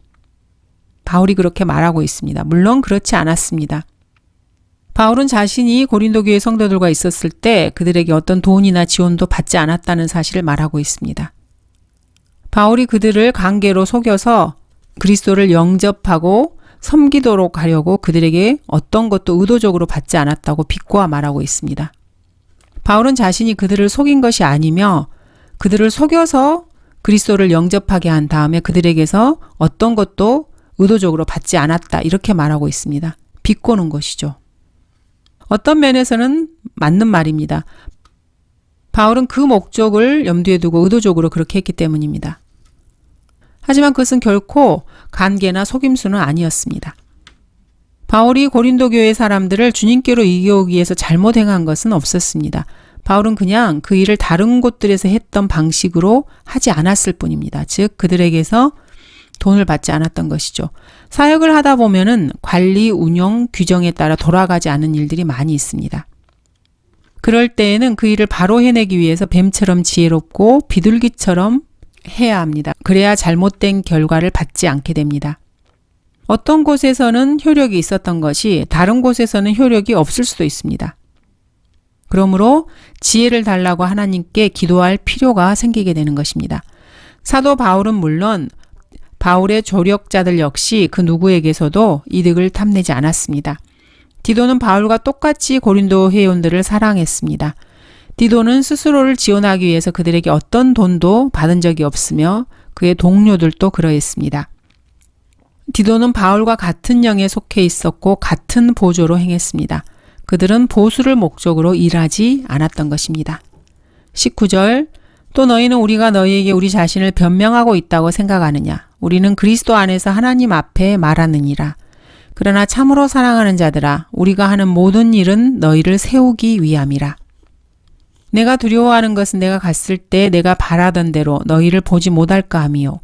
바울이 그렇게 말하고 있습니다. 물론 그렇지 않았습니다. 바울은 자신이 고린도 교회 성도들과 있었을 때 그들에게 어떤 돈이나 지원도 받지 않았다는 사실을 말하고 있습니다. 바울이 그들을 관계로 속여서 그리스도를 영접하고 섬기도록 하려고 그들에게 어떤 것도 의도적으로 받지 않았다고 비꼬아 말하고 있습니다. 바울은 자신이 그들을 속인 것이 아니며 그들을 속여서 그리스도를 영접하게 한 다음에 그들에게서 어떤 것도 의도적으로 받지 않았다 이렇게 말하고 있습니다. 비꼬는 것이죠. 어떤 면에서는 맞는 말입니다. 바울은 그 목적을 염두에 두고 의도적으로 그렇게 했기 때문입니다. 하지만 그것은 결코 간계나 속임수는 아니었습니다. 바울이 고린도 교회 사람들을 주님께로 이겨오기 위해서 잘못 행한 것은 없었습니다. 바울은 그냥 그 일을 다른 곳들에서 했던 방식으로 하지 않았을 뿐입니다. 즉 그들에게서 돈을 받지 않았던 것이죠. 사역을 하다 보면은 관리, 운영, 규정에 따라 돌아가지 않은 일들이 많이 있습니다. 그럴 때에는 그 일을 바로 해내기 위해서 뱀처럼 지혜롭고 비둘기처럼 해야 합니다. 그래야 잘못된 결과를 받지 않게 됩니다. 어떤 곳에서는 효력이 있었던 것이 다른 곳에서는 효력이 없을 수도 있습니다. 그러므로 지혜를 달라고 하나님께 기도할 필요가 생기게 되는 것입니다. 사도 바울은 물론 바울의 조력자들 역시 그 누구에게서도 이득을 탐내지 않았습니다. 디도는 바울과 똑같이 고린도 회원들을 사랑했습니다. 디도는 스스로를 지원하기 위해서 그들에게 어떤 돈도 받은 적이 없으며 그의 동료들도 그러했습니다. 디도는 바울과 같은 영에 속해 있었고 같은 보조로 행했습니다. 그들은 보수를 목적으로 일하지 않았던 것입니다. 19절 또 너희는 우리가 너희에게 우리 자신을 변명하고 있다고 생각하느냐? 우리는 그리스도 안에서 하나님 앞에 말하느니라. 그러나 참으로 사랑하는 자들아 우리가 하는 모든 일은 너희를 세우기 위함이라. 내가 두려워하는 것은 내가 갔을 때 내가 바라던 대로 너희를 보지 못할까 함이요.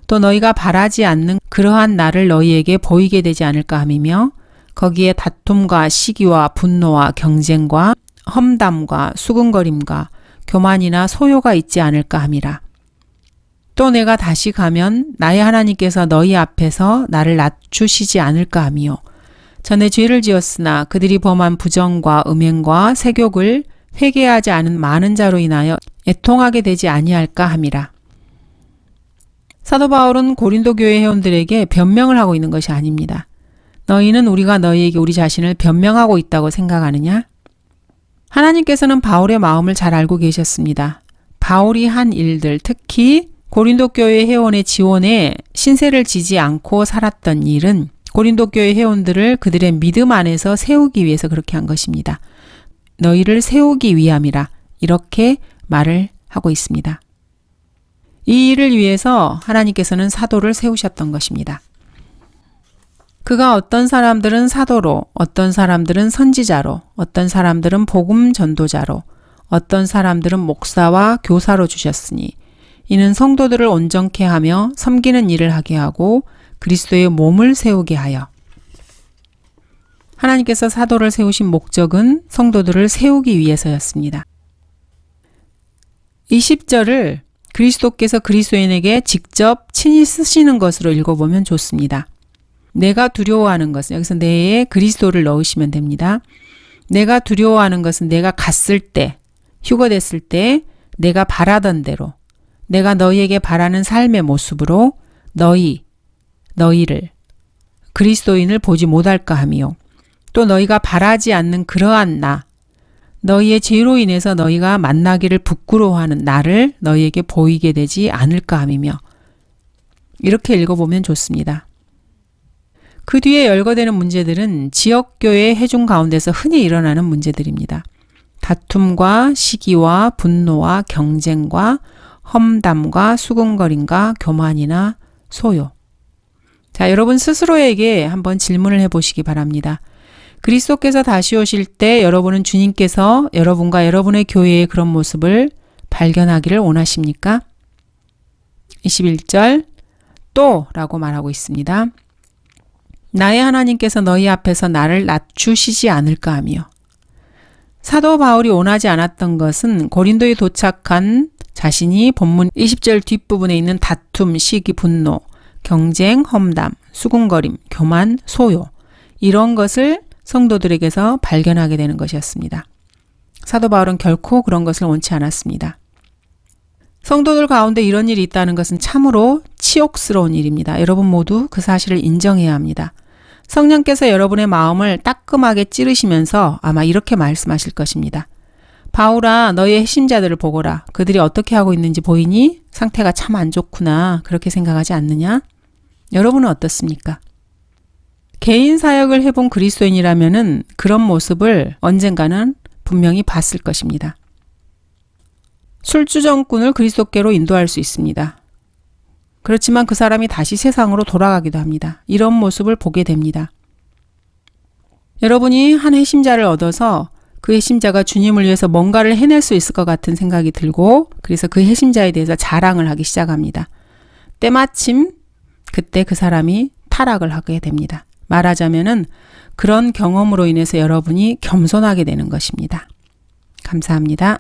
또 너희가 바라지 않는 그러한 나를 너희에게 보이게 되지 않을까 함이며 거기에 다툼과 시기와 분노와 경쟁과 험담과 수군거림과 교만이나 소요가 있지 않을까 함이라. 또 내가 다시 가면 나의 하나님께서 너희 앞에서 나를 낮추시지 않을까 함이요. 전에 죄를 지었으나 그들이 범한 부정과 음행과 세욕을 회개하지 않은 많은 자로 인하여 애통하게 되지 아니할까 함이라. 사도 바울은 고린도 교회 회원들에게 변명을 하고 있는 것이 아닙니다. 너희는 우리가 너희에게 우리 자신을 변명하고 있다고 생각하느냐? 하나님께서는 바울의 마음을 잘 알고 계셨습니다. 바울이 한 일들, 특히 고린도 교회 회원의 지원에 신세를 지지 않고 살았던 일은 고린도 교회 회원들을 그들의 믿음 안에서 세우기 위해서 그렇게 한 것입니다. 너희를 세우기 위함이라 이렇게 말을 하고 있습니다. 이 일을 위해서 하나님께서는 사도를 세우셨던 것입니다. 그가 어떤 사람들은 사도로, 어떤 사람들은 선지자로, 어떤 사람들은 복음 전도자로, 어떤 사람들은 목사와 교사로 주셨으니 이는 성도들을 온전케 하며 섬기는 일을 하게 하고 그리스도의 몸을 세우게 하여. 하나님께서 사도를 세우신 목적은 성도들을 세우기 위해서였습니다. 20절을 그리스도께서 그리스도인에게 직접 친히 쓰시는 것으로 읽어보면 좋습니다. 내가 두려워하는 것은 여기서 내에 그리스도를 넣으시면 됩니다. 내가 두려워하는 것은 내가 갔을 때, 휴거됐을 때 내가 바라던 대로 내가 너희에게 바라는 삶의 모습으로 너희를 그리스도인을 보지 못할까 하미요. 또 너희가 바라지 않는 그러한 너희의 죄로 인해서 너희가 만나기를 부끄러워하는 나를 너희에게 보이게 되지 않을까 함이며 이렇게 읽어보면 좋습니다. 그 뒤에 열거되는 문제들은 지역교회 회중 가운데서 흔히 일어나는 문제들입니다. 다툼과 시기와 분노와 경쟁과 험담과 수군거림과 교만이나 소요. 자, 여러분 스스로에게 한번 질문을 해보시기 바랍니다. 그리스도께서 다시 오실 때 여러분은 주님께서 여러분과 여러분의 교회의 그런 모습을 발견하기를 원하십니까? 21절 또 라고 말하고 있습니다. 나의 하나님께서 너희 앞에서 나를 낮추시지 않을까 하며 사도 바울이 원하지 않았던 것은 고린도에 도착한 자신이 본문 20절 뒷부분에 있는 다툼, 시기, 분노, 경쟁, 험담, 수군거림, 교만, 소요 이런 것을 성도들에게서 발견하게 되는 것이었습니다. 사도 바울은 결코 그런 것을 원치 않았습니다. 성도들 가운데 이런 일이 있다는 것은 참으로 치욕스러운 일입니다. 여러분 모두 그 사실을 인정해야 합니다. 성령께서 여러분의 마음을 따끔하게 찌르시면서 아마 이렇게 말씀하실 것입니다. 바울아, 너의 핵심자들을 보거라. 그들이 어떻게 하고 있는지 보이니? 상태가 참 안 좋구나. 그렇게 생각하지 않느냐? 여러분은 어떻습니까? 개인 사역을 해본 그리스도인이라면은 그런 모습을 언젠가는 분명히 봤을 것입니다. 술주정꾼을 그리스도께로 인도할 수 있습니다. 그렇지만 그 사람이 다시 세상으로 돌아가기도 합니다. 이런 모습을 보게 됩니다. 여러분이 한 핵심자를 얻어서 그 핵심자가 주님을 위해서 뭔가를 해낼 수 있을 것 같은 생각이 들고 그래서 그 핵심자에 대해서 자랑을 하기 시작합니다. 때마침 그때 그 사람이 타락을 하게 됩니다. 말하자면은 그런 경험으로 인해서 여러분이 겸손하게 되는 것입니다. 감사합니다.